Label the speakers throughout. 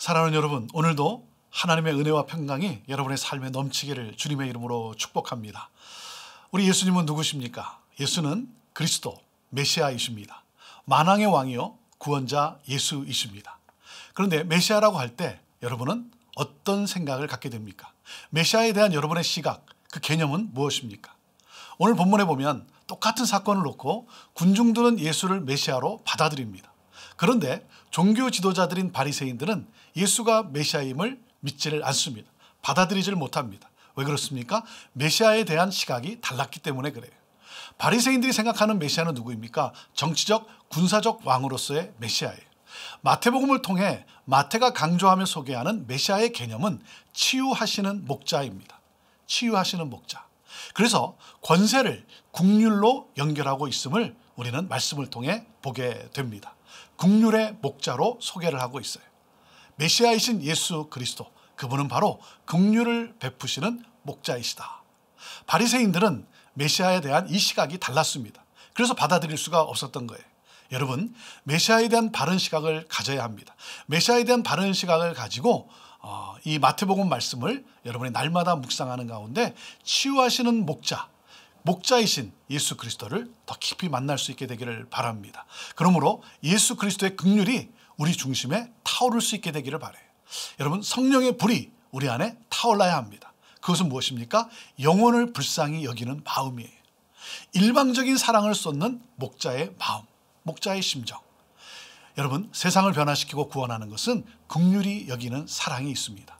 Speaker 1: 사랑하는 여러분, 오늘도 하나님의 은혜와 평강이 여러분의 삶에 넘치기를 주님의 이름으로 축복합니다. 우리 예수님은 누구십니까? 예수는 그리스도 메시아이십니다. 만왕의 왕이요 구원자 예수이십니다. 그런데 메시아라고 할 때 여러분은 어떤 생각을 갖게 됩니까? 메시아에 대한 여러분의 시각, 그 개념은 무엇입니까? 오늘 본문에 보면 똑같은 사건을 놓고 군중들은 예수를 메시아로 받아들입니다. 그런데 종교 지도자들인 바리새인들은 예수가 메시아임을 믿지를 않습니다. 받아들이지를 못합니다. 왜 그렇습니까? 메시아에 대한 시각이 달랐기 때문에 그래요. 바리새인들이 생각하는 메시아는 누구입니까? 정치적, 군사적 왕으로서의 메시아예요. 마태복음을 통해 마태가 강조하며 소개하는 메시아의 개념은 치유하시는 목자입니다. 치유하시는 목자. 그래서 권세를 국률로 연결하고 있음을 우리는 말씀을 통해 보게 됩니다. 국률의 목자로 소개를 하고 있어요. 메시아이신 예수 그리스도, 그분은 바로 국률을 베푸시는 목자이시다. 바리새인들은 메시아에 대한 이 시각이 달랐습니다. 그래서 받아들일 수가 없었던 거예요. 여러분, 메시아에 대한 바른 시각을 가져야 합니다. 메시아에 대한 바른 시각을 가지고 이 마태복음 말씀을 여러분이 날마다 묵상하는 가운데 치유하시는 목자이신 예수 그리스도를 더 깊이 만날 수 있게 되기를 바랍니다. 그러므로 예수 그리스도의 긍휼이 우리 중심에 타오를 수 있게 되기를 바라요. 여러분, 성령의 불이 우리 안에 타올라야 합니다. 그것은 무엇입니까? 영혼을 불쌍히 여기는 마음이에요. 일방적인 사랑을 쏟는 목자의 마음, 목자의 심정. 여러분, 세상을 변화시키고 구원하는 것은 긍휼히 여기는 사랑이 있습니다.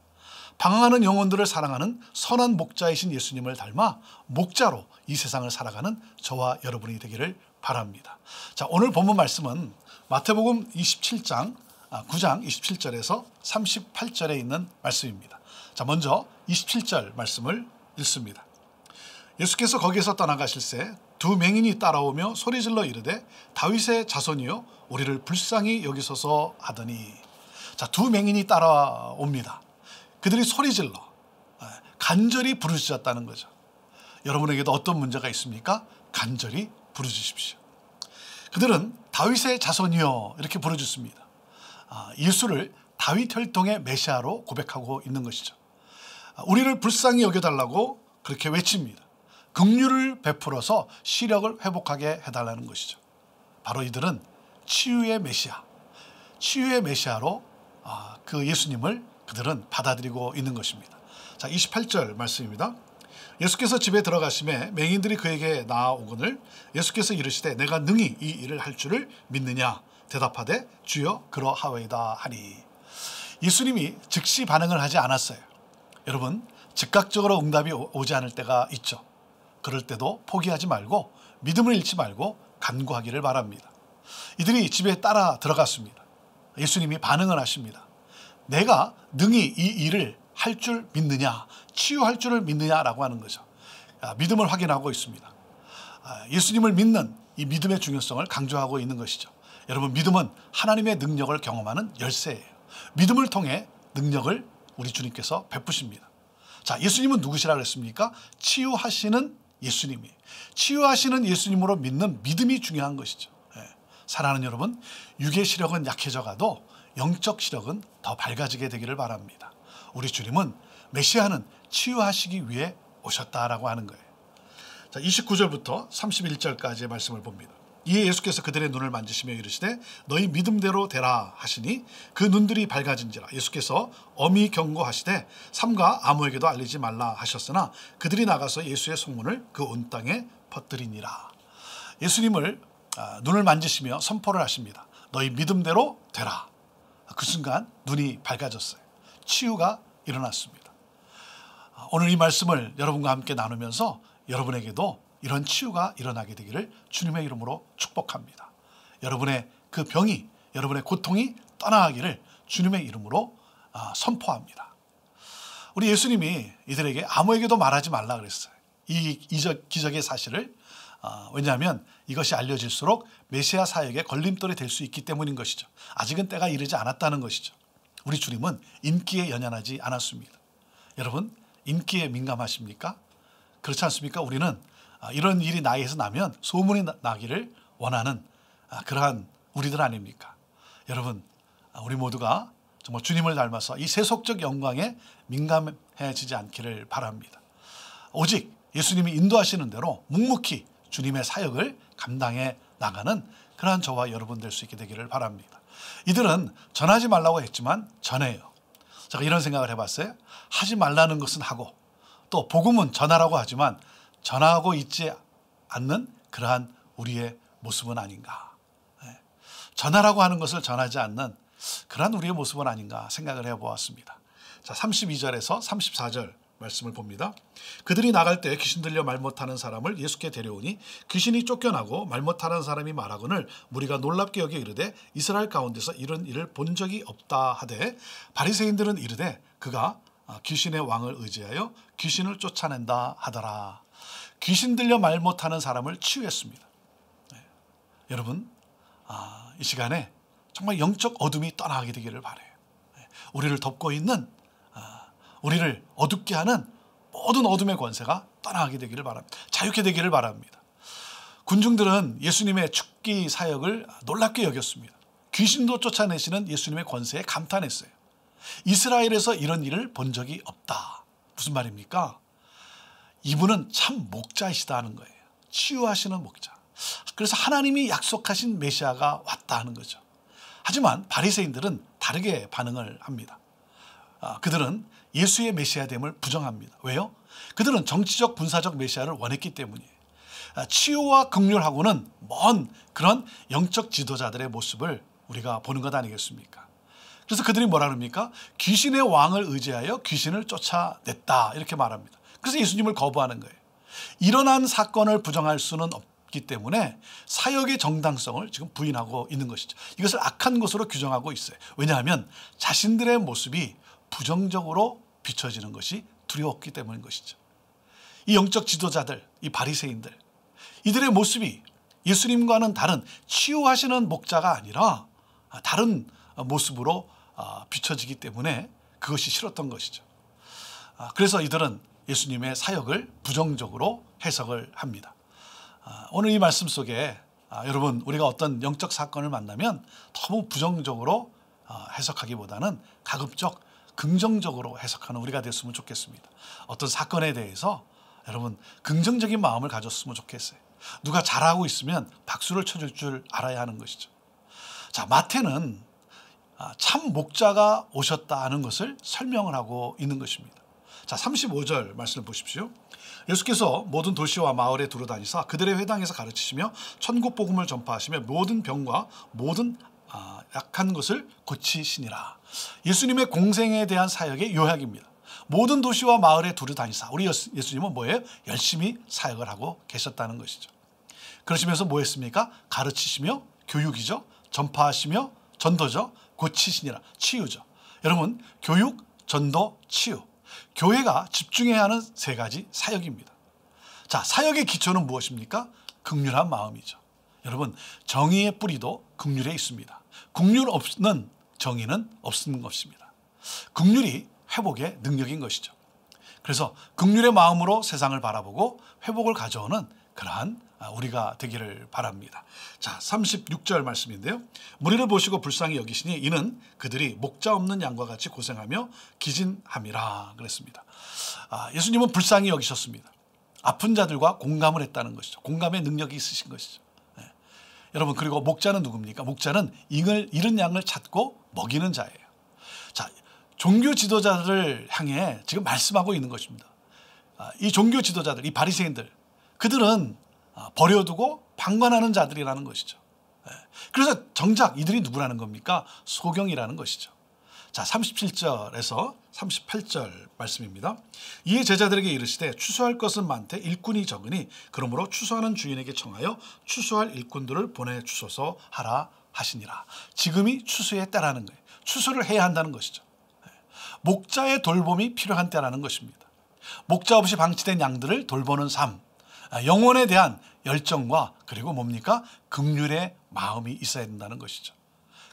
Speaker 1: 방황하는 영혼들을 사랑하는 선한 목자이신 예수님을 닮아 목자로 이 세상을 살아가는 저와 여러분이 되기를 바랍니다. 자, 오늘 본문 말씀은 마태복음 9장 27절에서 38절에 있는 말씀입니다. 자, 먼저 27절 말씀을 읽습니다. 예수께서 거기에서 떠나가실새 두 맹인이 따라오며 소리질러 이르되 다윗의 자손이여 우리를 불쌍히 여기소서 하더니, 자, 두 맹인이 따라옵니다. 그들이 소리질러 간절히 부르짖었다는 거죠. 여러분에게도 어떤 문제가 있습니까? 간절히 부르짖으십시오. 그들은 다윗의 자손이여 이렇게 부르짖습니다. 예수를 다윗 혈통의 메시아로 고백하고 있는 것이죠. 우리를 불쌍히 여겨달라고 그렇게 외칩니다. 긍휼을 베풀어서 시력을 회복하게 해달라는 것이죠. 바로 이들은 치유의 메시아로 그 예수님을 그들은 받아들이고 있는 것입니다. 자, 28절 말씀입니다. 예수께서 집에 들어가심에 맹인들이 그에게 나아오거늘 예수께서 이르시되 내가 능히 이 일을 할 줄을 믿느냐 대답하되 주여 그러하오이다 하니. 예수님이 즉시 반응을 하지 않았어요. 여러분, 즉각적으로 응답이 오지 않을 때가 있죠. 그럴 때도 포기하지 말고 믿음을 잃지 말고 간구하기를 바랍니다. 이들이 집에 따라 들어갔습니다. 예수님이 반응을 하십니다. 내가 능히 이 일을 할 줄 믿느냐, 치유할 줄을 믿느냐라고 하는 거죠. 믿음을 확인하고 있습니다. 예수님을 믿는 이 믿음의 중요성을 강조하고 있는 것이죠. 여러분, 믿음은 하나님의 능력을 경험하는 열쇠예요. 믿음을 통해 능력을 우리 주님께서 베푸십니다. 자, 예수님은 누구시라 그랬습니까? 치유하시는 예수님이. 치유하시는 예수님으로 믿는 믿음이 중요한 것이죠. 사랑하는 여러분, 육의 시력은 약해져 가도 영적 시력은 더 밝아지게 되기를 바랍니다. 우리 주님은 메시아는 치유하시기 위해 오셨다라고 하는 거예요. 자, 29절부터 31절까지의 말씀을 봅니다. 이에 예수께서 그들의 눈을 만지시며 이르시되 너희 믿음대로 되라 하시니 그 눈들이 밝아진지라. 예수께서 엄히 경고하시되 삼가 아무에게도 알리지 말라 하셨으나 그들이 나가서 예수의 소문을 그 온 땅에 퍼뜨리니라. 예수님을 눈을 만지시며 선포를 하십니다. 너희 믿음대로 되라. 그 순간 눈이 밝아졌어요. 치유가 일어났습니다. 오늘 이 말씀을 여러분과 함께 나누면서 여러분에게도 이런 치유가 일어나게 되기를 주님의 이름으로 축복합니다. 여러분의 그 병이, 여러분의 고통이 떠나가기를 주님의 이름으로 선포합니다. 우리 예수님이 이들에게 아무에게도 말하지 말라 그랬어요. 이 기적의 사실을. 왜냐하면 이것이 알려질수록 메시아 사역에 걸림돌이 될 수 있기 때문인 것이죠. 아직은 때가 이르지 않았다는 것이죠. 우리 주님은 인기에 연연하지 않았습니다. 여러분, 인기에 민감하십니까? 그렇지 않습니까? 우리는 이런 일이 나에게서 나면 소문이 나기를 원하는 그러한 우리들 아닙니까? 여러분, 우리 모두가 정말 주님을 닮아서 이 세속적 영광에 민감해지지 않기를 바랍니다. 오직 예수님이 인도하시는 대로 묵묵히 주님의 사역을 감당해 나가는 그러한 저와 여러분 될 수 있게 되기를 바랍니다. 이들은 전하지 말라고 했지만 전해요. 제가 이런 생각을 해봤어요. 하지 말라는 것은 하고 또 복음은 전하라고 하지만 전하고 있지 않는 그러한 우리의 모습은 아닌가. 전하라고 하는 것을 전하지 않는 그러한 우리의 모습은 아닌가 생각을 해보았습니다. 자, 32절에서 34절 말씀을 봅니다. 그들이 나갈 때 귀신 들려 말 못하는 사람을 예수께 데려오니 귀신이 쫓겨나고 말 못하는 사람이 말하거늘 무리가 놀랍게 여겨 이르되 이스라엘 가운데서 이런 일을 본 적이 없다 하되 바리새인들은 이르되 그가 귀신의 왕을 의지하여 귀신을 쫓아낸다 하더라. 귀신 들려 말 못하는 사람을 치유했습니다. 여러분 이 시간에 정말 영적 어둠이 떠나게 되기를 바라요. 우리를 덮고 있는 우리를 어둡게 하는 모든 어둠의 권세가 떠나게 되기를 바랍니다. 자유케 되기를 바랍니다. 군중들은 예수님의 축기 사역을 놀랍게 여겼습니다. 귀신도 쫓아내시는 예수님의 권세에 감탄했어요. 이스라엘에서 이런 일을 본 적이 없다. 무슨 말입니까? 이분은 참 목자이시다 하는 거예요. 치유하시는 목자. 그래서 하나님이 약속하신 메시아가 왔다 하는 거죠. 하지만 바리새인들은 다르게 반응을 합니다. 그들은 예수의 메시아됨을 부정합니다. 왜요? 그들은 정치적 군사적 메시아를 원했기 때문이에요. 치유와 긍휼하고는 먼 그런 영적 지도자들의 모습을 우리가 보는 것 아니겠습니까? 그래서 그들이 뭐라 합니까? 귀신의 왕을 의지하여 귀신을 쫓아냈다 이렇게 말합니다. 그래서 예수님을 거부하는 거예요. 일어난 사건을 부정할 수는 없기 때문에 사역의 정당성을 지금 부인하고 있는 것이죠. 이것을 악한 것으로 규정하고 있어요. 왜냐하면 자신들의 모습이 부정적으로 비춰지는 것이 두려웠기 때문인 것이죠. 이 영적 지도자들, 이 바리새인들, 이들의 모습이 예수님과는 다른 치유하시는 목자가 아니라 다른 모습으로 비춰지기 때문에 그것이 싫었던 것이죠. 그래서 이들은 예수님의 사역을 부정적으로 해석을 합니다. 오늘 이 말씀 속에 여러분 우리가 어떤 영적 사건을 만나면 너무 부정적으로 해석하기보다는 가급적 긍정적으로 해석하는 우리가 됐으면 좋겠습니다. 어떤 사건에 대해서 여러분 긍정적인 마음을 가졌으면 좋겠어요. 누가 잘하고 있으면 박수를 쳐줄 줄 알아야 하는 것이죠. 자, 마태는 참 목자가 오셨다 하는 것을 설명을 하고 있는 것입니다. 자, 35절 말씀을 보십시오. 예수께서 모든 도시와 마을에 두루다니사 그들의 회당에서 가르치시며 천국 복음을 전파하시며 모든 병과 모든 약한 것을 고치시니라. 예수님의 공생에 대한 사역의 요약입니다. 모든 도시와 마을에 두루다니사. 우리 예수님은 뭐예요? 열심히 사역을 하고 계셨다는 것이죠. 그러시면서 뭐 했습니까? 가르치시며 교육이죠. 전파하시며 전도죠. 고치시니라. 치유죠. 여러분 교육, 전도, 치유. 교회가 집중해야 하는 세 가지 사역입니다. 자, 사역의 기초는 무엇입니까? 긍휼한 마음이죠. 여러분 정의의 뿌리도 긍휼에 있습니다. 긍휼 없는 정의는 없는 것입니다. 긍휼이 회복의 능력인 것이죠. 그래서 긍휼의 마음으로 세상을 바라보고 회복을 가져오는 그러한 우리가 되기를 바랍니다. 자, 36절 말씀인데요. 무리를 보시고 불쌍히 여기시니 이는 그들이 목자 없는 양과 같이 고생하며 기진함이라 그랬습니다. 예수님은 불쌍히 여기셨습니다. 아픈 자들과 공감을 했다는 것이죠. 공감의 능력이 있으신 것이죠. 여러분 그리고 목자는 누굽니까? 목자는 잃은 양을 찾고 먹이는 자예요. 자, 종교 지도자들을 향해 지금 말씀하고 있는 것입니다. 이 종교 지도자들, 이 바리새인들, 그들은 버려두고 방관하는 자들이라는 것이죠. 그래서 정작 이들이 누구라는 겁니까? 소경이라는 것이죠. 자, 37절에서 38절 말씀입니다. 이에 제자들에게 이르시되 추수할 것은 많되 일꾼이 적으니 그러므로 추수하는 주인에게 청하여 추수할 일꾼들을 보내주소서 하라 하시니라. 지금이 추수의 때라는 거예요. 추수를 해야 한다는 것이죠. 목자의 돌봄이 필요한 때라는 것입니다. 목자 없이 방치된 양들을 돌보는 삶, 영혼에 대한 열정과 그리고 뭡니까? 긍휼의 마음이 있어야 된다는 것이죠.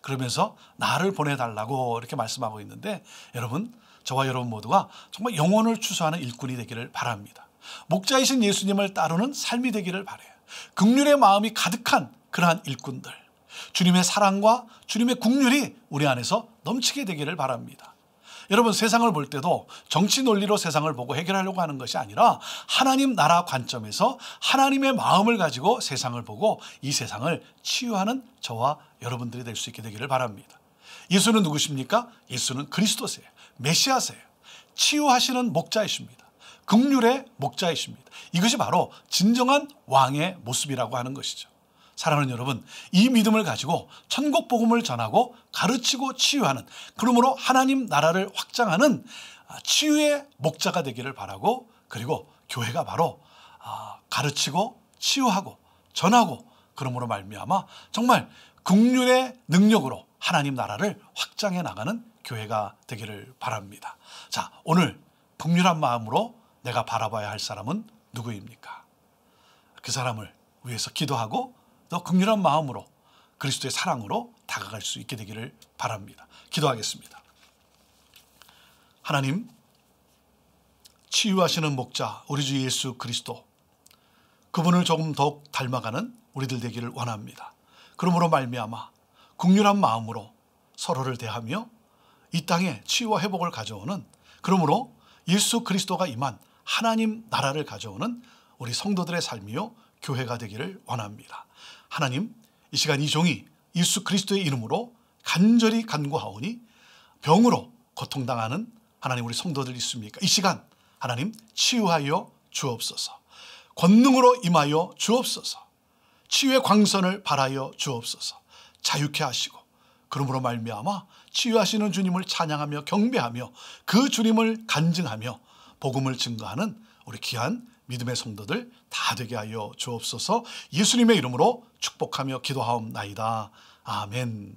Speaker 1: 그러면서 나를 보내달라고 이렇게 말씀하고 있는데 여러분 저와 여러분 모두가 정말 영혼을 추수하는 일꾼이 되기를 바랍니다. 목자이신 예수님을 따르는 삶이 되기를 바라요. 긍휼의 마음이 가득한 그러한 일꾼들, 주님의 사랑과 주님의 긍휼이 우리 안에서 넘치게 되기를 바랍니다. 여러분, 세상을 볼 때도 정치 논리로 세상을 보고 해결하려고 하는 것이 아니라 하나님 나라 관점에서 하나님의 마음을 가지고 세상을 보고 이 세상을 치유하는 저와 여러분들이 될 수 있게 되기를 바랍니다. 예수는 누구십니까? 예수는 그리스도세요. 메시아세요. 치유하시는 목자이십니다. 긍휼의 목자이십니다. 이것이 바로 진정한 왕의 모습이라고 하는 것이죠. 사랑하는 여러분, 이 믿음을 가지고 천국 복음을 전하고 가르치고 치유하는, 그러므로 하나님 나라를 확장하는 치유의 목자가 되기를 바라고, 그리고 교회가 바로 가르치고 치유하고 전하고, 그러므로 말미암아 정말 긍휼의 능력으로 하나님 나라를 확장해 나가는 교회가 되기를 바랍니다. 자, 오늘 긍휼한 마음으로 내가 바라봐야 할 사람은 누구입니까? 그 사람을 위해서 기도하고 또 긍휼한 마음으로 그리스도의 사랑으로 다가갈 수 있게 되기를 바랍니다. 기도하겠습니다. 하나님, 치유하시는 목자 우리 주 예수 그리스도, 그분을 조금 더욱 닮아가는 우리들 되기를 원합니다. 그러므로 말미암아 긍휼한 마음으로 서로를 대하며 이 땅에 치유와 회복을 가져오는, 그러므로 예수 그리스도가 임한 하나님 나라를 가져오는 우리 성도들의 삶이요 교회가 되기를 원합니다. 하나님, 이 시간 이 종이 예수 그리스도의 이름으로 간절히 간구하오니 병으로 고통당하는 하나님 우리 성도들 있습니까? 이 시간 하나님 치유하여 주옵소서. 권능으로 임하여 주옵소서. 치유의 광선을 발하여 주옵소서. 자유케 하시고, 그러므로 말미암아 치유하시는 주님을 찬양하며 경배하며 그 주님을 간증하며 복음을 증거하는 우리 귀한 믿음의 성도들 다 되게 하여 주옵소서. 예수님의 이름으로 축복하며 기도하옵나이다. 아멘.